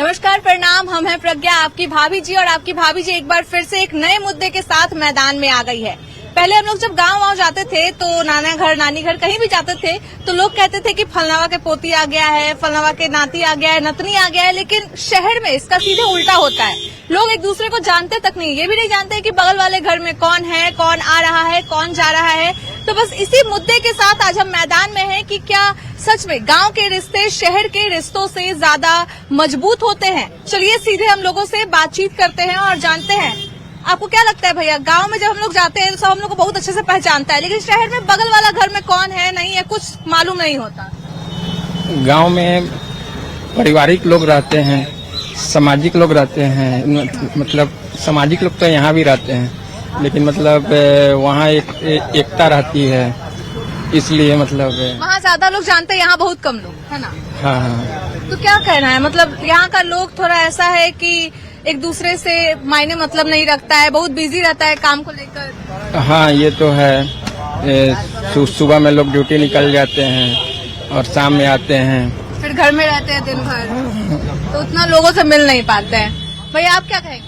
नमस्कार, प्रणाम। हम हैं प्रज्ञा, आपकी भाभी जी, और आपकी भाभी जी एक बार फिर से एक नए मुद्दे के साथ मैदान में आ गई है। पहले हम लोग जब गांव जाते थे तो नाना घर नानी घर कहीं भी जाते थे तो लोग कहते थे कि फलनावा के पोती आ गया है, फलनावा के नाती आ गया है, नतनी आ गया है। लेकिन शहर में इसका सीधे उल्टा होता है। लोग एक दूसरे को जानते तक नहीं, ये भी नहीं जानते कि बगल वाले घर में कौन है, कौन आ रहा है, कौन जा रहा है। तो बस इसी मुद्दे के साथ आज हम मैदान में हैं कि क्या सच में गांव के रिश्ते शहर के रिश्तों से ज्यादा मजबूत होते हैं। चलिए सीधे हम लोगों से बातचीत करते हैं और जानते हैं। आपको क्या लगता है भैया, गांव में जब हम लोग जाते हैं तो सब हम लोग को बहुत अच्छे से पहचानता है, लेकिन शहर में बगल वाला घर में कौन है नहीं है कुछ मालूम नहीं होता। गांव में पारिवारिक लोग रहते हैं, सामाजिक लोग रहते हैं। मतलब सामाजिक लोग तो यहाँ भी रहते हैं, लेकिन मतलब वहाँ एकता रहती है, इसलिए मतलब वहाँ ज्यादा लोग जानते हैं, यहाँ बहुत कम लोग, है ना। हाँ। तो क्या कहना है, मतलब यहाँ का लोग थोड़ा ऐसा है कि एक दूसरे से मायने मतलब नहीं रखता है, बहुत बिजी रहता है काम को लेकर। हाँ, ये तो है। सुबह में लोग ड्यूटी निकल जाते हैं और शाम में आते हैं, फिर घर में रहते हैं दिन भर, तो उतना लोगों से मिल नहीं पाते हैं। भैया आप क्या कहेंगे?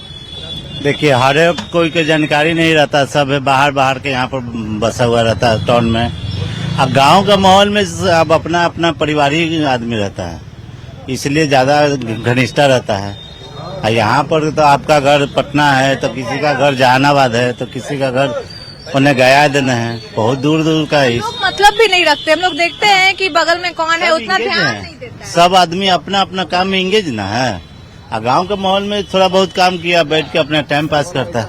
देखिए, हर एक कोई की जानकारी नहीं रहता, सब बाहर के यहाँ पर बसा हुआ रहता है टाउन में। अब गांव का माहौल में अब अपना अपना पारिवारिक आदमी रहता है, इसलिए ज्यादा घनिष्ठता रहता है। यहाँ पर तो आपका घर पटना है, तो किसी का घर जहानाबाद है, तो किसी का घर उन्हें गया दिन है, बहुत दूर दूर का है। लोग मतलब भी नहीं रखते। हम लोग देखते हैं कि बगल में कौन है, उतना ध्यान नहीं देता। सब आदमी अपना अपना काम में इंगेज ना है। गांव के माहौल में थोड़ा बहुत काम किया, बैठ के अपना टाइम पास करता है।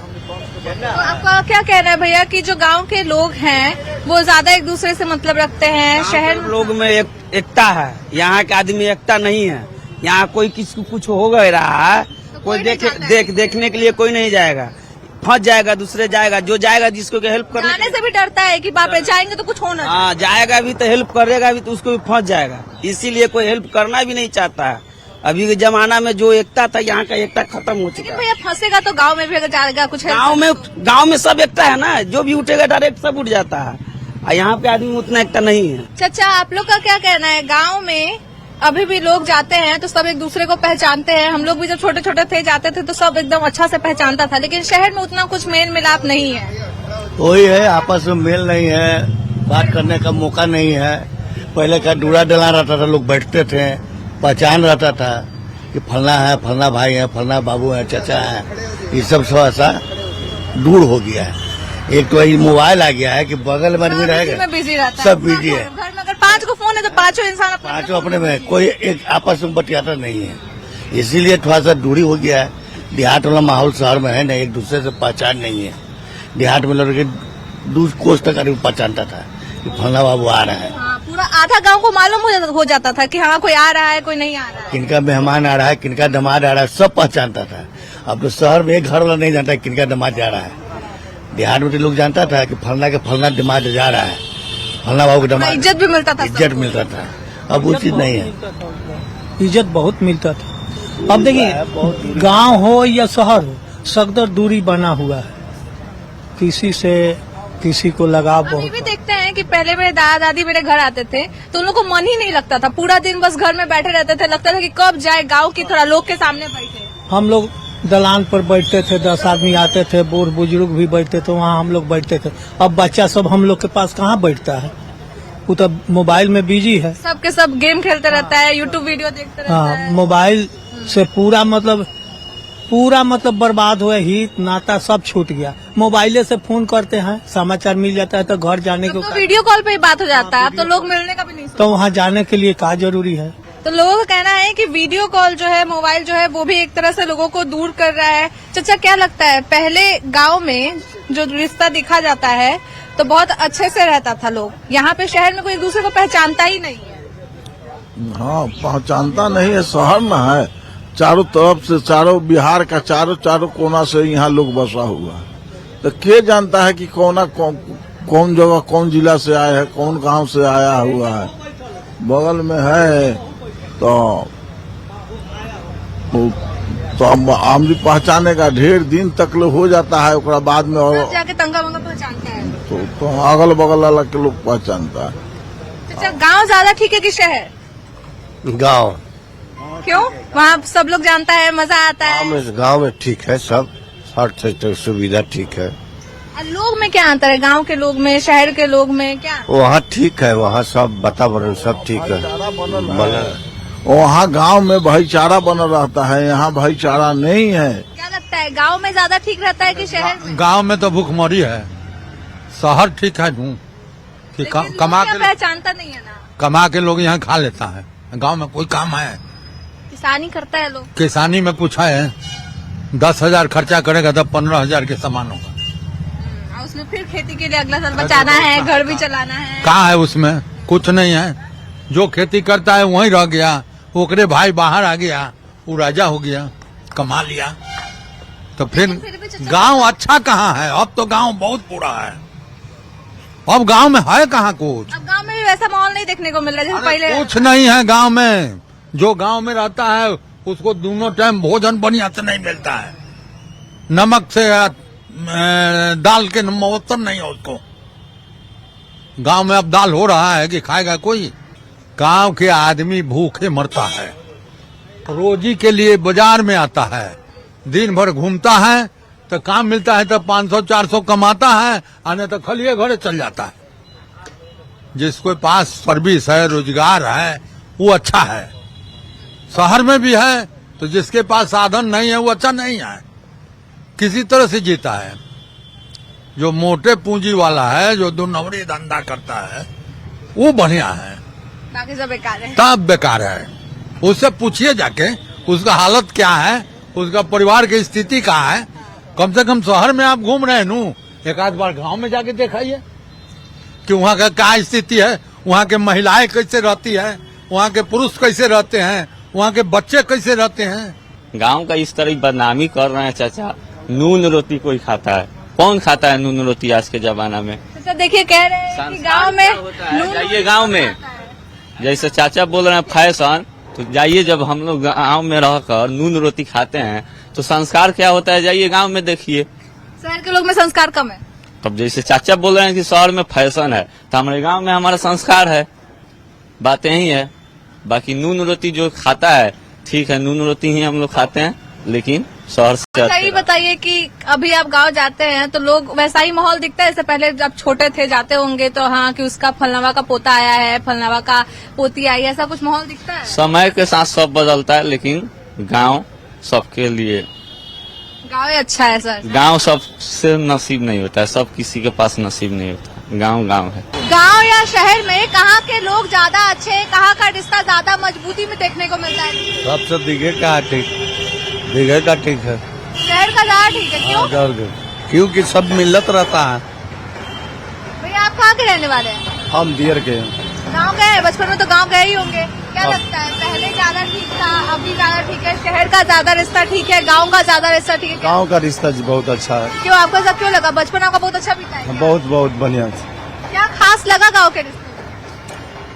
तो आपका क्या कहना है भैया कि जो गांव के लोग हैं वो ज्यादा एक दूसरे से मतलब रखते हैं? शहर लोग में एकता है, यहाँ के आदमी एकता नहीं है। यहाँ कोई किसी को कुछ हो गया रहा है, कोई देखने के लिए कोई नहीं जाएगा, फंस जाएगा, दूसरे जाएगा, जो जाएगा जिसको हेल्प करने से भी डरता है कि बाप रे जाएंगे तो कुछ होना। हाँ, जाएगा भी तो हेल्प करेगा भी तो उसको भी फंस जाएगा, इसीलिए कोई हेल्प करना भी नहीं चाहता है। अभी के जमाना में जो एकता था, यहाँ का एकता खत्म हो चुका है। भैया फंसेगा तो गांव में भी अगर जाएगा कुछ, गांव में सब एकता है ना, जो भी उठेगा डायरेक्ट सब उठ जाता है, और यहाँ पे आदमी उतना एकता नहीं है। चाचा आप लोग का क्या कहना है, गाँव में अभी भी लोग जाते हैं तो सब एक दूसरे को पहचानते हैं? हम लोग भी जब छोटे छोटे थे जाते थे तो सब एकदम अच्छा से पहचानता था, लेकिन शहर में उतना कुछ मेल मिलाप नहीं है। वही है, आपस में मेल नहीं है, बात करने का मौका नहीं है। पहले का डूरा डला रहता था, लोग बैठते थे, पहचान रहता था कि फलना है, फलना भाई है, फलना बाबू है, चाचा है। ये सब ऐसा दूर हो गया है। एक तो ये मोबाइल आ गया है कि बगल में आदमी रहेगा, बिजी रहता है, सब बिजी है। घर में अगर 5 को फोन है तो पांचों इंसान पांचों अपने में, कोई एक आपस में बतियाता नहीं है, इसीलिए थोड़ा सा दूरी हो गया है। देहात वाला माहौल शहर में है नहीं, एक दूसरे से पहचान नहीं है। देहात में लोग 2 कोस तक आदमी पहचानता था कि फलना बाबू आ रहा है। पूरा आधा गांव को मालूम हो जाता था कि हाँ कोई आ रहा है, कोई नहीं आ रहा है, किनका मेहमान आ रहा है, किनका दामाद आ रहा है, सब पहचानता था। अब तो शहर में एक घर वाला नहीं जानता है किनका दामाद जा रहा है। देहात में तो लोग जानता था कि फलना के फलना दामाद जा रहा है, फलना बाबू के दामाद, इज्जत भी मिलता था, इज्जत मिलता था। अब वो चीज नहीं है, इज्जत बहुत मिलता था। अब देखिए, गांव हो या शहर हो, सख्त दूरी बना हुआ है, किसी से किसी को लगाव बहुत। भी देखते हैं कि पहले मेरे दादा दादी मेरे घर आते थे तो उन लोग को मन ही नहीं लगता था, पूरा दिन बस घर में बैठे रहते थे, लगता था कि कब जाए गांव की थोड़ा लोग के सामने बैठे। हम लोग दलान पर बैठते थे, 10 आदमी आते थे, बूढ़ बुजुर्ग भी बैठते थे, वहाँ हम लोग बैठते थे। अब बच्चा सब हम लोग के पास कहाँ बैठता है, वो तो मोबाइल में बिजी है, सबके सब गेम खेलते रहता है, यूट्यूब वीडियो देखते रहता है। मोबाइल से पूरा मतलब बर्बाद हुआ, हित नाता सब छूट गया। मोबाइले से फोन करते हैं, समाचार मिल जाता है, तो घर जाने को तो वीडियो कॉल पे ही बात हो जाता है, अब तो लोग मिलने का भी नहीं, तो वहाँ जाने के लिए क्या जरूरी है। तो लोगों का कहना है कि वीडियो कॉल जो है, मोबाइल जो है, वो भी एक तरह से लोगों को दूर कर रहा है। चाचा क्या लगता है, पहले गांव में जो रिश्ता दिखा जाता है तो बहुत अच्छे से रहता था लोग, यहाँ पे शहर में कोई एक दूसरे को पहचानता ही नहीं है। हाँ, पहचानता नहीं है, शहर में है, चारों तरफ से, चारों बिहार का चारों कोना से यहाँ लोग बसा हुआ है, तो के जानता है कि कौन जगह कौन जिला से आया है, कौन गांव से आया हुआ है। बगल में है तो आमदी पहचाने का ढेर दिन तक लोग हो जाता है, उसके बाद में और जाके तंगा मंगा पहचानता है, तो अगल बगल वाला के लोग पहचानता है। चाचा गांव ज्यादा ठीक है कि शहर? गाँव क्यों? वहाँ सब लोग जानता है, मजा आता है। गाँव में ठीक है, सब हर सुविधा ठीक है। लोग में क्या अंतर है? गांव के लोग में, शहर के लोग में क्या? वहाँ ठीक है, वहाँ सब वातावरण सब ठीक है। वहाँ गांव में भाईचारा बना रहता है, यहाँ भाईचारा नहीं है। क्या लगता है, गांव में ज्यादा ठीक रहता है कि शहर में? गांव में तो भूखमरी है, शहर ठीक है कि कमा के पहचानता नहीं है ना। कमा के लोग यहाँ खा लेता है। गांव में कोई काम है? किसानी करता है लोग। किसानी में पूछा है 10,000 खर्चा करेगा तब 15,000 के सामान होगा। उसमें फिर खेती के लिए अगला साल बचाना है, घर भी चलाना है। कहाँ है उसमें? कुछ नहीं है। जो खेती करता है वहीं रह गया, ओकरे भाई बाहर आ गया, वो राजा हो गया, कमा लिया। तो फिर गांव अच्छा कहाँ है? अब तो गांव बहुत बुरा है। अब गांव में है कहाँ कुछ? अब गांव में भी वैसा माहौल नहीं देखने को मिल रहा है जैसे पहले। कुछ नहीं है गांव में। जो गांव में रहता है उसको दोनों टाइम भोजन बढ़िया से नहीं मिलता है। नमक से दाल के मवत्तर नहीं है उसको। गांव में अब दाल हो रहा है कि खाएगा कोई? गांव के आदमी भूखे मरता है, रोजी के लिए बाजार में आता है, दिन भर घूमता है, तो काम मिलता है तो 500-400 कमाता है, आने तो खलिए घरे चल जाता है। जिसके पास सर्विस है, रोजगार है, वो अच्छा है। शहर में भी है तो जिसके पास साधन नहीं है वो अच्छा नहीं है, किसी तरह से जीता है। जो मोटे पूंजी वाला है, जो 2 नंबरी धंधा करता है, वो बढ़िया है, बाकी सब बेकार है। तब बेकार है। उससे पूछिए जाके उसका हालत क्या है, उसका परिवार की स्थिति कहाँ है। कम से कम शहर में आप घूम रहे हैं, एक आध बार गांव में जाके दिखाइए कि वहाँ का क्या स्थिति है, वहाँ के महिलाएं कैसे रहती है, वहाँ के पुरुष कैसे रहते हैं, वहाँ के बच्चे कैसे रहते हैं। गांव का इस तरह बदनामी कर रहे हैं चाचा। नून रोटी कोई खाता है? कौन खाता है नून रोटी आज के जमाना में? तो देखिए कह रहे हैं कि गांव में जाइए गांव में, जैसे चाचा बोल रहे हैं फैशन, तो जाइए जब हम लोग गाँव में रहकर नून रोटी खाते हैं तो संस्कार क्या होता है, जाइए गांव में देखिए। शहर के लोग में संस्कार कम है। तब जैसे चाचा बोल रहे हैं कि शहर में फैशन है, तो हमारे गांव में हमारा संस्कार है। बात यही है। बाकी नून रोटी जो खाता है ठीक है, नून रोटी ही हम लोग खाते हैं, लेकिन शहर से सही बताइए कि अभी आप गांव जाते हैं तो लोग वैसा ही माहौल दिखता है जैसे पहले जब छोटे थे जाते होंगे तो हाँ कि उसका फलनावा का पोता आया है, फलनावा का पोती आई है, ऐसा कुछ माहौल दिखता है? समय के साथ सब बदलता है, लेकिन गांव सबके लिए, गांव ही अच्छा है सर। गांव सबसे नसीब नहीं होता है, सब किसी के पास नसीब नहीं होता। गांव गांव है। गांव या शहर में कहाँ के लोग ज्यादा अच्छे हैं, कहाँ का रिश्ता ज्यादा मजबूती में देखने को मिलता है? सबसे दिखे का ठीक, दिखे का ठीक है। शहर का ज्यादा ठीक है। क्यों? क्योंकि सब मिलत रहता है। भैया आप कहाँ के रहने वाले हैं? हम दियर के गांव गए, बचपन में तो गांव गए ही होंगे। क्या लगता है पहले ज्यादा ठीक था, अभी ज्यादा ठीक है? शहर का ज्यादा रिश्ता ठीक है, गांव का ज्यादा रिश्ता ठीक है? गांव का रिश्ता बहुत अच्छा है। क्यों, आपको ऐसा क्यों लगा? बचपन आपका बहुत अच्छा बीता है? बहुत बहुत बढ़िया। क्या खास लगा गांव के रिश्ते?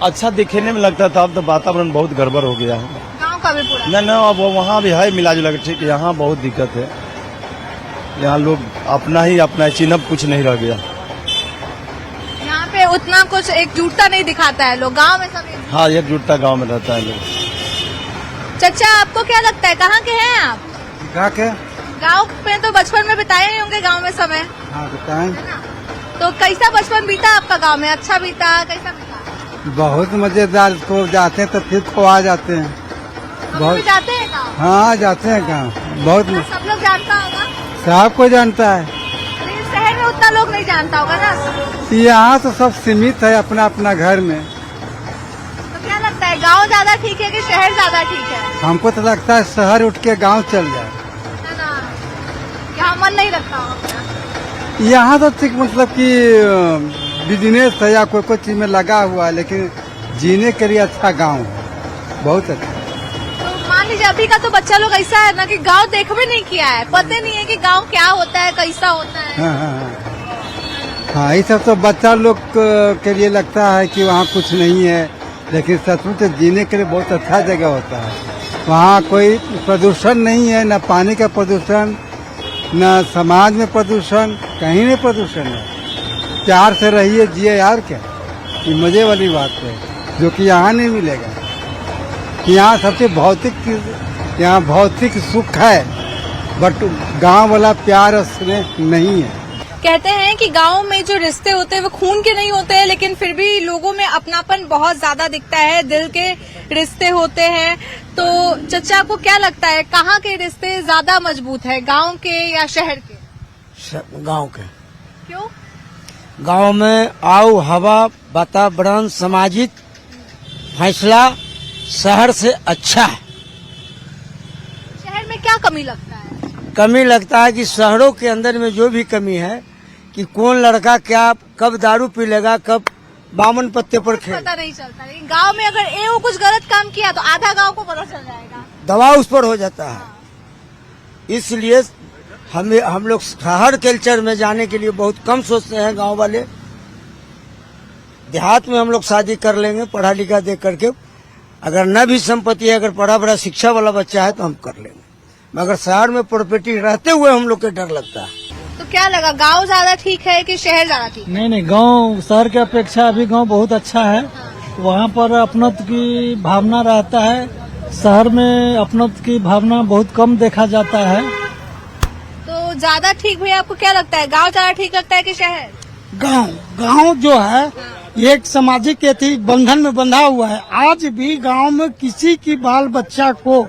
अच्छा दिखने में लगता था, अब तो वातावरण बहुत गड़बड़ हो गया है। गांव का भी पूरा? न अब वहाँ भी है मिला जुला के ठीक, यहाँ बहुत दिक्कत है। यहाँ लोग अपना ही अपना चिन्ह, कुछ नहीं रह गया। यहाँ पे उतना कुछ एकजुटता नहीं दिखाता है लोग, गांव में सब हाँ एकजुटता गांव में रहता है लोग। चाचा आपको क्या लगता है, कहाँ के हैं आप? क्या के? गांव में तो बचपन में बिताए ही होंगे गांव में समय। हाँ बताएं। तो कैसा बचपन बीता आपका गांव में? अच्छा बीता, कैसा बीता? बहुत मजेदार। को जाते हैं तो फिर को आ जाते हैं। हम भी जाते हैं गाँव? हाँ जाते हैं गाँव, बहुत सब लोग जानता होगा? सब को जानता है। लेकिन शहर में उतना लोग नहीं जानता होगा ना। यहाँ तो सब सीमित है अपना अपना घर में। तो क्या लगता है गांव ज्यादा ठीक है कि शहर ज्यादा ठीक है? हमको तो लगता है शहर उठ के गांव चल जाए। है ना, यहाँ मन नहीं लगता होगा। यहाँ तो ठीक मतलब कि बिजनेस है या कोई चीज में लगा हुआ है, लेकिन जीने के लिए अच्छा गांव है, बहुत अच्छा। तो मान लीजिए अभी का तो बच्चा लोग ऐसा है ना कि गांव देख भी नहीं किया है, पता नहीं है कि गांव क्या होता है, कैसा होता है। हाँ ये सब तो बच्चा लोग के लिए लगता है कि वहाँ कुछ नहीं है, लेकिन सचमुच जीने के लिए बहुत अच्छा जगह होता है। वहाँ कोई प्रदूषण नहीं है, न पानी का प्रदूषण, न समाज में प्रदूषण, कहीं नहीं प्रदूषण है। प्यार से रहिए, जिए यार, क्या ये मजे वाली बात है जो कि यहाँ नहीं मिलेगा। यहाँ सबसे यहाँ भौतिक सुख है, बट गांव वाला प्यार और स्नेह नहीं है। कहते हैं कि गांव में जो रिश्ते होते हैं वो खून के नहीं होते हैं, लेकिन फिर भी लोगों में अपनापन बहुत ज्यादा दिखता है, दिल के रिश्ते होते हैं। तो चचा को क्या लगता है, कहाँ के रिश्ते ज्यादा मजबूत है, गांव के या शहर के? गांव के। क्यों? गांव में आऊ हवा, वातावरण, सामाजिक फैसला शहर से अच्छा है। शहर में क्या कमी लगता है? कमी लगता है कि शहरों के अंदर में जो भी कमी है कि कौन लड़का क्या कब दारू पी लेगा, कब बामन पत्ते पर खेल, पता नहीं चलता। लेकिन गांव में अगर एगो कुछ गलत काम किया तो आधा गांव को पता चल जाएगा, दबाव उस पर हो जाता है। इसलिए हम लोग शहर कल्चर में जाने के लिए बहुत कम सोचते हैं। गांव वाले देहात में हम लोग शादी कर लेंगे पढ़ा लिखा दे करके, अगर न भी संपत्ति है, अगर पढ़ा बड़ा शिक्षा वाला बच्चा है तो हम कर लेंगे, मगर शहर में प्रॉपर्टी रहते हुए हम लोग के डर लगता है। तो क्या लगा, गांव ज्यादा ठीक है कि शहर ज्यादा ठीक है? नहीं, गांव शहर के अपेक्षा अभी गांव बहुत अच्छा है। वहाँ पर अपनत्व की भावना रहता है, शहर में अपनत्व की भावना बहुत कम देखा जाता है। तो ज्यादा ठीक भैया आपको क्या लगता है, गांव ज्यादा ठीक लगता है कि शहर? गांव जो है एक सामाजिक बंधन में बंधा हुआ है। आज भी गांव में किसी की बाल बच्चा को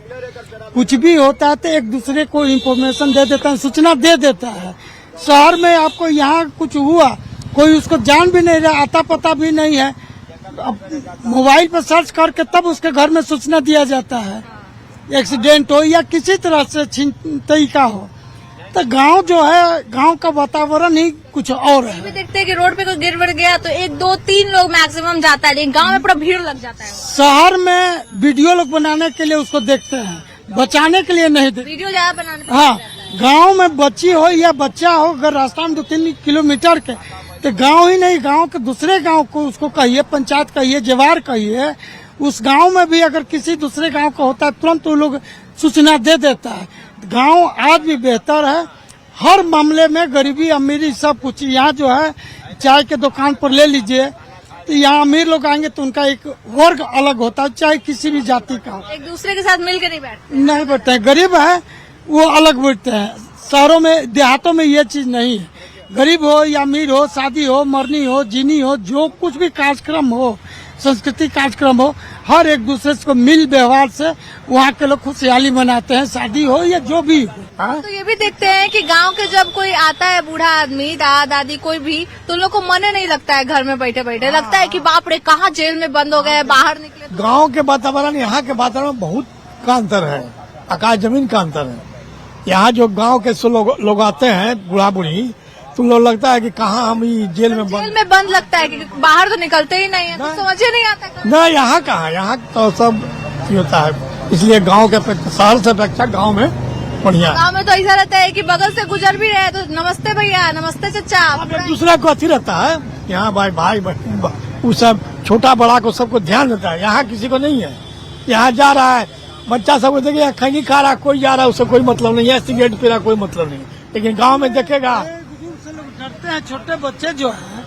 कुछ भी होता है तो एक दूसरे को इन्फॉर्मेशन दे देता है, सूचना दे देता है। शहर में आपको यहाँ कुछ हुआ, कोई उसको जान भी नहीं रहा, आता पता भी नहीं है, अब मोबाइल पर सर्च करके तब उसके घर में सूचना दिया जाता है, एक्सीडेंट हो या किसी तरह से छिनतई का हो। तो गांव जो है, गांव का वातावरण ही कुछ और है। भी देखते हैं कि रोड पे कोई गिर बढ़ गया तो 1 2 3 लोग मैक्सिमम जाता है, लेकिन गांव में पूरा भीड़ लग जाता है। शहर में वीडियो लोग बनाने के लिए उसको देखते हैं, बचाने के लिए नहीं देखते। वीडियो ज्यादा बनाने पे हाँ, गांव में बच्ची हो या बच्चा हो, अगर रास्ता में 2-3 किलोमीटर के, तो गांव ही नहीं, गांव के दूसरे गांव को उसको कहिए, पंचायत कहिए, जवार कहिए, उस गांव में भी अगर किसी दूसरे गांव का होता है तुरंत वो लोग सूचना दे देता है। गांव आज भी बेहतर है हर मामले में, गरीबी अमीरी सब कुछ। यहाँ जो है चाय के दुकान पर ले लीजिए, तो यहाँ अमीर लोग आएंगे तो उनका एक वर्ग अलग होता है, चाहे किसी भी जाति का हो, एक दूसरे के साथ मिलकर नहीं बैठते हैं। गरीब है वो अलग बैठते हैं। शहरों में, देहातों में ये चीज नहीं है। गरीब हो या अमीर हो, शादी हो, मरनी हो, जीनी हो, जो कुछ भी कार्यक्रम हो, सांस्कृतिक कार्यक्रम हो, हर एक दूसरे को मिल व्यवहार से वहाँ के लोग खुशहाली मनाते हैं, शादी हो या जो भी हो। तो ये भी देखते हैं कि गांव के जब कोई आता है, बूढ़ा आदमी, दादा दादी कोई भी, तो लोग को मन नहीं लगता है घर में बैठे बैठे, लगता है कि बाप रे कहाँ जेल में बंद हो गए, बाहर निकले। तो गांव के वातावरण यहाँ के वातावरण में बहुत का अंतर है, आकाश जमीन का अंतर है। यहाँ जो गांव के लोग आते हैं, बूढ़ा बूढ़ी, तो लोग लगता है कि कहाँ हम जेल में बंद लगता है कि बाहर तो निकलते ही नहीं है, तो समझ ही नहीं आता। न यहाँ कहाँ, यहाँ तो सब होता है। इसलिए गांव के शहर से अपेक्षा गांव में बढ़िया। गांव में तो ऐसा रहता है कि बगल से गुजर भी रहे तो नमस्ते भैया, नमस्ते चचा, एक दूसरा को अच्छी रहता है। यहाँ भाई वो सब छोटा बड़ा को सबको ध्यान देता है। यहाँ किसी को नहीं है। यहाँ जा रहा है बच्चा सबको देखिए, खैनी खा रहा, कोई जा रहा है, उससे कोई मतलब नहीं है, सिगरेट पी रहा, कोई मतलब नहीं। लेकिन गाँव में देखेगा, डरते हैं छोटे बच्चे जो है,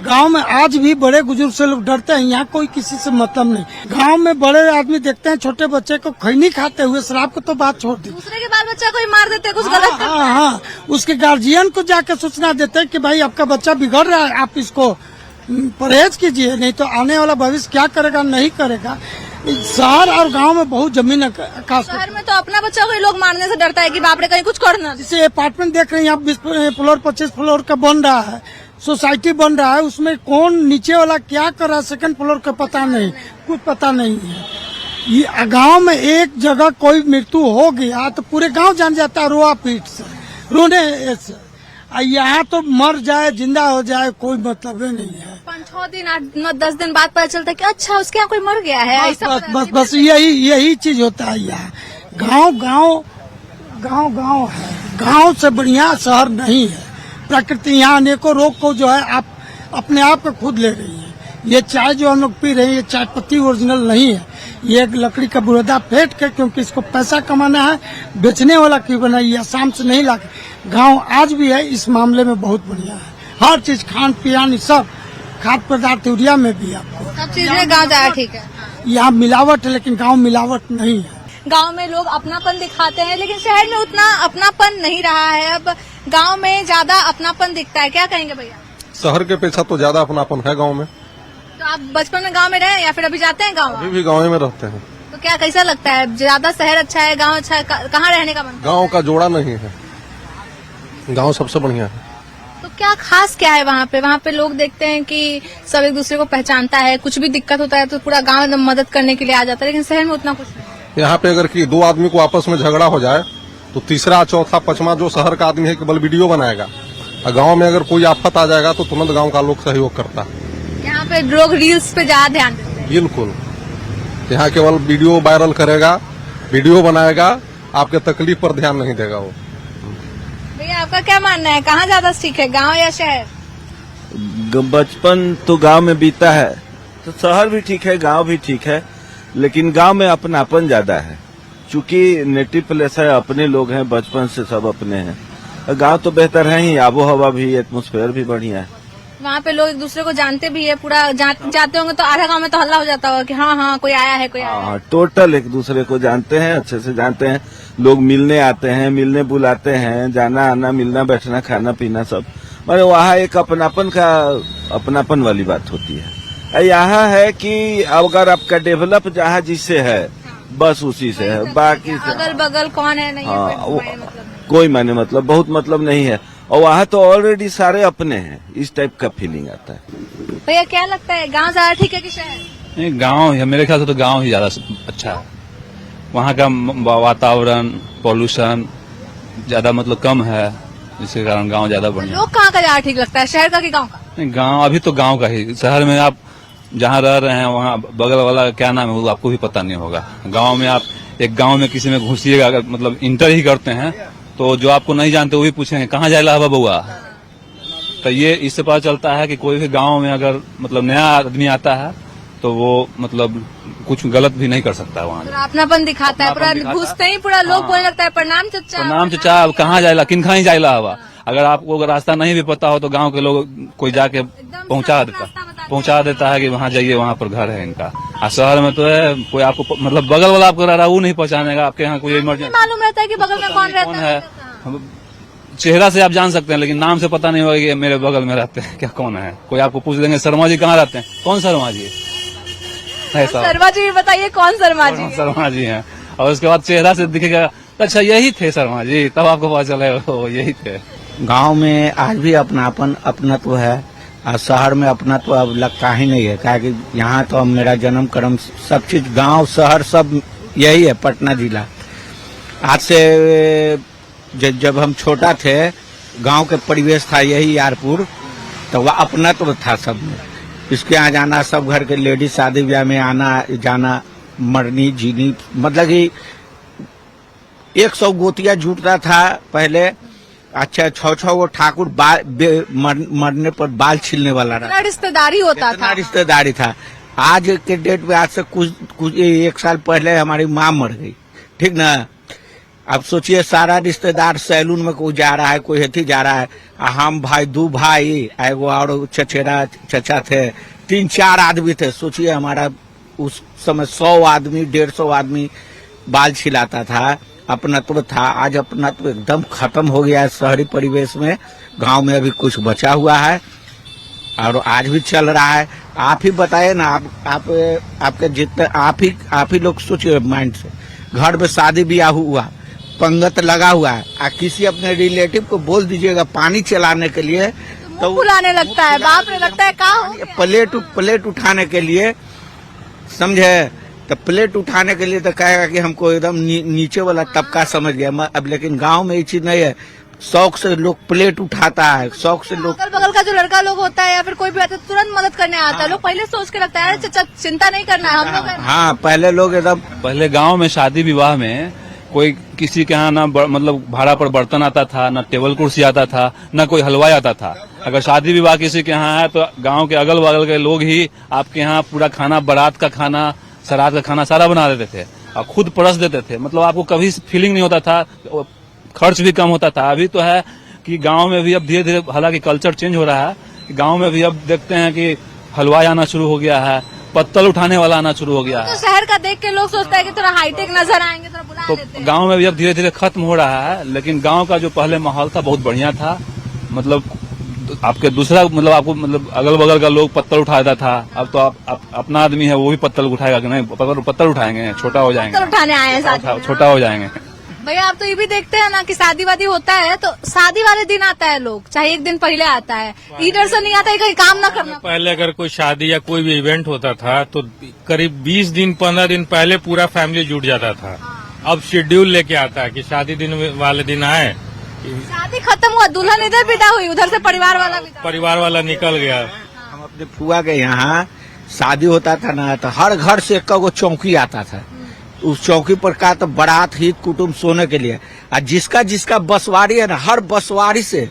गांव में आज भी बड़े बुजुर्ग से लोग डरते हैं। यहाँ कोई किसी से मतलब नहीं। गांव में बड़े आदमी देखते हैं छोटे बच्चे को खैनी खाते हुए, शराब को तो बात छोड़ दी, दूसरे के बाल बच्चा को ही मार देते हैं, कुछ गलत करते हैं। हाँ, उसके गार्जियन को जाकर सूचना देते हैं कि भाई आपका बच्चा बिगड़ रहा है, आप इसको परहेज कीजिए, नहीं तो आने वाला भविष्य क्या करेगा नहीं करेगा। शहर और गांव में बहुत जमीन आकाश। शहर में तो अपना बच्चा को ही लोग मारने से डरता है कि बाप रे कहीं कुछ करना। जैसे अपार्टमेंट देख रहे हैं आप, 20 फ्लोर 25 फ्लोर का बन रहा है, सोसाइटी बन रहा है, उसमें कौन नीचे वाला क्या कर रहा है, सेकंड फ्लोर का पता नहीं, कुछ पता नहीं है। ये गांव में एक जगह कोई मृत्यु हो गया तो पूरे गांव जान जाता है, रोआ पीट से, रोने से। यहाँ तो मर जाए जिंदा हो जाए कोई मतलब नहीं है। 5-6 दिन 8-9-10 दिन बाद पता चलता है कि अच्छा उसके यहाँ कोई मर गया है। बस यही चीज होता है। यहाँ गांव है, गांव से बढ़िया शहर नहीं है। प्रकृति यहाँ अनेकों रोग को जो है आप अपने आप को खुद ले रही है। ये चाय जो हम लोग पी रहे हैं, ये चाय पत्ती ओरिजिनल नहीं है, ये एक लकड़ी का बुरादा फेंट के, क्योंकि इसको पैसा कमाना है, बेचने वाला क्यों बनाई, ये आसाम से नहीं ला के। गाँव आज भी है इस मामले में बहुत बढ़िया है। हर चीज खान पियान सब, खाद्य पदार्थ यूरिया में भी आपको सब चीज में गाँव ज्यादा ठीक है। यहाँ मिलावट है, लेकिन गांव मिलावट नहीं है। गांव में लोग अपनापन दिखाते हैं, लेकिन शहर में उतना अपनापन नहीं रहा है। अब गांव में ज्यादा अपनापन दिखता है, क्या कहेंगे भैया? शहर के पेशा तो ज्यादा अपनापन है गांव में। तो आप बचपन में गांव में रहे या फिर अभी जाते हैं गांव? अभी भी गांव में रहते हैं। तो क्या कैसा लगता है, ज्यादा शहर अच्छा है, गांव अच्छा है, कहाँ रहने का मन? गांव का जोड़ा नहीं है, गांव सबसे बढ़िया है। तो क्या खास क्या है वहाँ पे? वहाँ पे लोग देखते हैं कि सब एक दूसरे को पहचानता है, कुछ भी दिक्कत होता है तो पूरा गांव एकदम मदद करने के लिए आ जाता है, लेकिन शहर में उतना कुछ नहीं। यहाँ पे अगर कि दो आदमी को आपस में झगड़ा हो जाए तो तीसरा चौथा पांचवा जो शहर का आदमी है केवल वीडियो बनाएगा, और गांव में अगर कोई आफत आ जाएगा तो तुरंत गांव का लोग सहयोग करता है। यहाँ पे लोग रील्स पे ज्यादा ध्यान देते हैं। बिल्कुल, यहाँ केवल वीडियो वायरल करेगा, वीडियो बनाएगा, आपके तकलीफ पर ध्यान नहीं देगा वो। भैया आपका क्या मानना है, कहाँ ज्यादा ठीक है, गाँव या शहर? बचपन तो गांव में बीता है, तो शहर भी ठीक है, गांव भी ठीक है, लेकिन गांव में अपनापन ज्यादा है, चूंकि नेटिव प्लेस है, अपने लोग हैं, बचपन से सब अपने हैं। गांव तो बेहतर है ही, आबो हवा भी, एटमोस्फेयर भी बढ़िया है। वहाँ पे लोग एक दूसरे को जानते भी है, पूरा जाते होंगे तो आधा गांव में तो हल्ला हो जाता होगा कि हाँ कोई आया है, कोई आया है। हाँ, टोटल एक दूसरे को जानते हैं, अच्छे से जानते हैं। लोग मिलने आते हैं, मिलने बुलाते हैं, जाना आना, मिलना बैठना, खाना पीना सब, मतलब वहाँ एक अपनापन वाली बात होती है। यहाँ है कि अगर आपका डेवलप जहाँ जिससे है बस उसी से है, बाकी से अगल बगल कौन है नहीं हाँ, है, कोई माने मतलब बहुत मतलब नहीं है, और वहाँ तो ऑलरेडी सारे अपने हैं, इस टाइप का फीलिंग आता है। भैया क्या लगता है, गांव ज्यादा ठीक है कि शहर? नहीं, गांव है, मेरे ख्याल से तो गांव ही ज्यादा अच्छा है। वहाँ का वातावरण, पॉल्यूशन ज्यादा मतलब कम है, जिसके कारण गांव ज्यादा बढ़िया। लोग कहाँ का ज्यादा ठीक लगता है, शहर का कि गाँव का? नहीं, गांव अभी तो गांव का ही। शहर में आप जहाँ रह रहे हैं वहाँ बगल वाला क्या नाम है वो आपको भी पता नहीं होगा। गांव में आप एक गांव में किसी में घुसिएगा, अगर मतलब इंटर ही करते हैं तो जो आपको नहीं जानते वो भी पूछेंगे कहाँ जाएला हवा बउआ। तो ये इससे पता चलता है कि कोई भी गांव में अगर मतलब नया आदमी आता है तो वो मतलब कुछ गलत भी नहीं कर सकता है। वहाँ अपनापन दिखाता है, पूरा घुसते ही पूरा लोग बोलने लगता है प्रणाम चचा, प्रणाम चचा, कहाँ जाएला, किन खाई जाएला हवा। अगर आपको अगर रास्ता नहीं भी पता हो तो गांव के लोग कोई जाके पहुंचा देता है कि वहाँ जाइए, वहाँ पर घर है इनका। और शहर में तो है कोई आपको मतलब बगल वाला आपको रह रहा है वो नहीं पहचानेगा, आपके यहाँ कोई इमरजेंसी मालूम रहता है कि बगल में कौन रहता है। चेहरा से आप जान सकते हैं, लेकिन नाम से पता नहीं होगा कि मेरे बगल में रहते हैं क्या, कौन है। कोई आपको पूछ देंगे शर्मा जी कहाँ रहते हैं, कौन शर्मा जी? शर्मा जी बताइए कौन शर्मा जी? शर्मा जी हैं, और उसके बाद चेहरा से दिखेगा अच्छा यही थे शर्मा जी, तब आपको पता चले यही थे। गांव में आज भी अपनत्व है, और शहर में अपनत्व अब लगता ही नहीं है, क्या कि यहाँ तो अब मेरा जन्म कर्म सब चीज गांव शहर सब यही है। पटना जिला आज से जब हम छोटा थे, गांव के परिवेश था यही यारपुर, तो वह अपनत्व था सब में। इसके यहाँ जाना, सब घर के लेडीज शादी ब्याह में आना जाना, मरनी जीनी, मतलब कि 100 गोतिया जुटता था पहले। अच्छा 6 वो ठाकुर मरने पर बाल छीलने वाला रहा, रिश्तेदारी होता था, रिश्तेदारी था। आज के डेट में, आज से कुछ 1 साल पहले हमारी माँ मर गई, ठीक ना। अब सोचिए सारा रिश्तेदार सैलून में कोई जा रहा है, कोई हेथी जा रहा है, हम भाई 2 भाई, एगो और चचेरा चचा थे, 3-4 आदमी थे। सोचिए हमारा उस समय 100 आदमी 150 आदमी बाल छिलाता था, अपनत्व था। आज अपनत्व एकदम खत्म हो गया है शहरी परिवेश में। गांव में अभी कुछ बचा हुआ है और आज भी चल रहा है। आप ही बताइए ना, आपके जितने आप ही लोग सोचिए माइंड से, घर में शादी ब्याह हुआ, पंगत लगा हुआ है, किसी अपने रिलेटिव को बोल दीजिएगा पानी चलाने के लिए तो बुलाने लगता है, बाप रे लगता है कहाँ प्लेट उठाने के लिए, समझे, तो प्लेट उठाने के लिए तो कहेगा कि हमको एकदम नीचे वाला तबका समझ गया। अब लेकिन गांव में ये चीज नहीं है, शौक से लोग प्लेट उठाता है, शौक से लोग। अगल बगल का जो लड़का लोग होता है या फिर कोई भी आता है तुरंत मदद करने आता है। लोग पहले सोच के रखता है चाचा चिंता नहीं करना है, हम लोग। हाँ, पहले लोग एकदम, पहले गांव में शादी विवाह में कोई किसी के यहाँ ना मतलब भाड़ा पर बर्तन आता था, ना टेबल कुर्सी आता था, ना कोई हलवाई आता था। अगर शादी विवाह किसी के यहाँ है तो गांव के अगल बगल के लोग ही आपके यहाँ पूरा खाना, बारात का खाना, सरात का खाना सारा बना देते थे और खुद परस देते थे। मतलब आपको कभी फीलिंग नहीं होता था, खर्च भी कम होता था। अभी तो है कि गांव में भी अब धीरे धीरे, हालांकि कल्चर चेंज हो रहा है, गांव में भी अब देखते हैं कि हलवाई आना शुरू हो गया है, पत्तल उठाने वाला आना शुरू हो गया तो है। शहर का देख के लोग सोचते हैं कि थोड़ा हाईटेक नजर आएंगे, थोड़ा बुला तो लेते हैं। गांव में भी अब धीरे धीरे खत्म हो रहा है, लेकिन गांव का जो पहले माहौल था बहुत बढ़िया था। मतलब आपके दूसरा मतलब आपको मतलब अगल बगल का लोग पत्थर उठाता था, अब तो आप अपना आदमी है वो भी पत्थर उठाएगा कि नहीं, पत्थर उठाएंगे, छोटा हो जाएंगे, पत्थर उठाने आए हैं साथ में। छोटा हो जाएंगे। भैया आप तो ये भी देखते हैं ना कि शादी वादी होता है तो शादी वाले दिन आता है लोग, चाहे एक दिन पहले आता है, इधर से नहीं आता है कहीं काम ना करना। पहले अगर कोई शादी या कोई भी इवेंट होता था तो करीब 20 दिन 15 दिन पहले पूरा फैमिली जुट जाता था। अब शेड्यूल लेके आता है कि शादी दिन वाले दिन आए, शादी खत्म हुआ, दुल्हन इधर विदा हुई, उधर से परिवार वाला निकल गया। हम अपने फुआ के यहाँ शादी होता था ना, तो हर घर से एक वो चौकी आता था। उस चौकी पर का तो बारात हित कुटुम्ब सोने के लिए, और जिसका जिसका बसवारी है ना, हर बसवारी से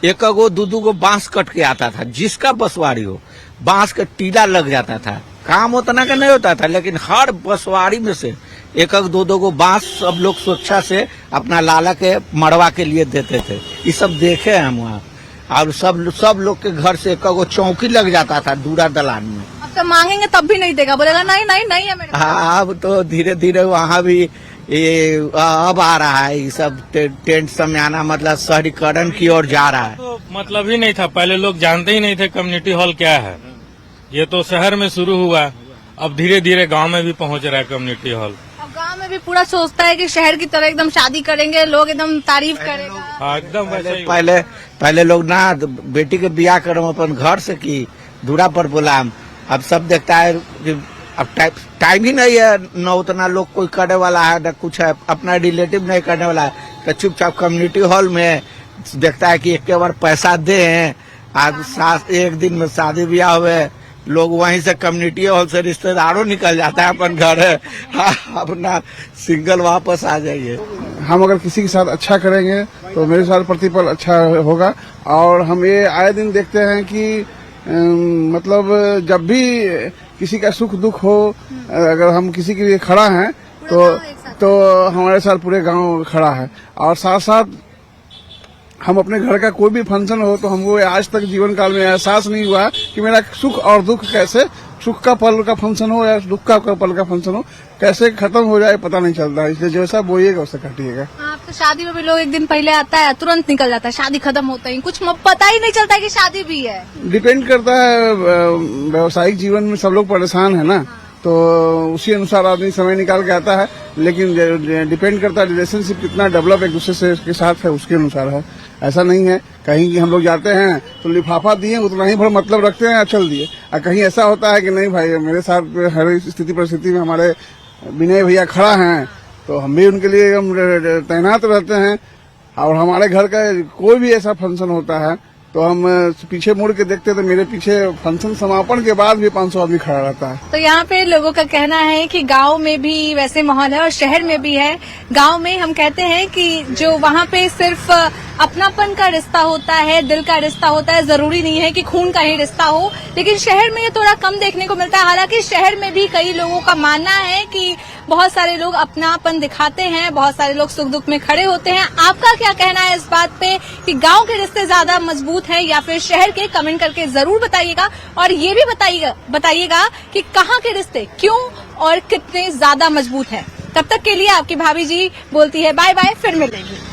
एक गो दो गो बांस कट के आता था। जिसका बसवारी हो बांस का टीला लग जाता था। काम उतना का नहीं होता था, लेकिन हर बसवारी में से एक दो गो बांस सब लोग स्वेच्छा से अपना लाला के मड़वा के लिए देते थे। ये सब देखे हम वहाँ, और सब लोग के घर से एक गो चौकी लग जाता था दूरा दलान में। अब तो मांगेंगे तब भी नहीं देगा, बोलेगा नहीं नहीं नहीं है मेरे पास। हाँ, अब तो धीरे धीरे वहाँ भी ये अब आ रहा है, ये सब टेंट समयाना, मतलब शहरीकरण की ओर जा रहा है। तो मतलब ही नहीं था, पहले लोग जानते ही नहीं थे कम्युनिटी हॉल क्या है। ये तो शहर में शुरू हुआ, अब धीरे धीरे गांव में भी पहुंच रहा है कम्युनिटी हॉल। अब गांव में भी पूरा सोचता है कि शहर की तरह एकदम शादी करेंगे, लोग एकदम तारीफ करेगा। हाँ, एकदम वैसे ही। पहले लोग ना बेटी के ब्याह करो अपन घर से की दूरा पर बुलाम। अब सब देखता है कि अब टाइम ही नहीं है, न उतना लोग कोई करने वाला है, न कुछ है, अपना रिलेटिव नहीं करने वाला है, तो चुपचाप कम्युनिटी हॉल में देखता है कि एक बार पैसा दे, आज एक दिन में शादी ब्याह हुए, लोग वहीं से कम्युनिटी हॉल से रिश्तेदारों निकल जाता है अपन घर, अपना सिंगल वापस आ जाइए। हम अगर किसी के साथ अच्छा करेंगे तो मेरे साथ प्रतिफल अच्छा होगा। और हम ये आए दिन देखते हैं कि मतलब जब भी किसी का सुख दुख हो, अगर हम किसी के लिए खड़ा हैं तो हमारे साथ पूरे गांव खड़ा है। और साथ साथ हम अपने घर का कोई भी फंक्शन हो तो हमको आज तक जीवन काल में एहसास नहीं हुआ कि मेरा सुख और दुख कैसे, सुख का पल का फंक्शन हो या दुख का पल का फंक्शन हो, कैसे खत्म हो जाए पता नहीं चलता। इसलिए जैसा बोइएगा वैसा काटिएगा। आप तो शादी में भी लोग एक दिन पहले आता है तुरंत निकल जाता है, शादी खत्म होता ही कुछ पता ही नहीं चलता है कि शादी भी है। डिपेंड करता है, व्यवसायिक जीवन में सब लोग परेशान है ना, तो उसी अनुसार आदमी समय निकाल के आता है। लेकिन डिपेंड करता है रिलेशनशिप कितना डेवलप एक दूसरे से के साथ है, उसके अनुसार है। ऐसा नहीं है कहीं हम लोग जाते हैं तो लिफाफा दिए उतना ही भर मतलब रखते हैं, चल दिए। और कहीं ऐसा होता है कि नहीं भाई मेरे साथ हर स्थिति परिस्थिति में हमारे विनय भैया खड़ा हैं, तो हम भी उनके लिए हम तैनात रहते हैं। और हमारे घर का कोई भी ऐसा फंक्शन होता है तो हम पीछे मुड़ के देखते तो मेरे पीछे फंक्शन समापन के बाद भी 500 आदमी खड़ा रहता है। तो यहाँ पे लोगों का कहना है कि गांव में भी वैसे माहौल है और शहर में भी है। गांव में हम कहते हैं कि जो वहाँ पे सिर्फ अपनापन का रिश्ता होता है, दिल का रिश्ता होता है, जरूरी नहीं है कि खून का ही रिश्ता हो। लेकिन शहर में ये थोड़ा कम देखने को मिलता है। हालांकि शहर में भी कई लोगों का मानना है कि बहुत सारे लोग अपनापन दिखाते हैं, बहुत सारे लोग सुख दुख में खड़े होते हैं। आपका क्या कहना है इस बात पे कि गांव के रिश्ते ज्यादा मजबूत हैं या फिर शहर के? कमेंट करके जरूर बताइएगा। और ये भी बताइएगा कि कहाँ के रिश्ते क्यों और कितने ज्यादा मजबूत हैं। तब तक के लिए आपकी भाभी जी बोलती है बाय बाय, फिर मिलेंगे।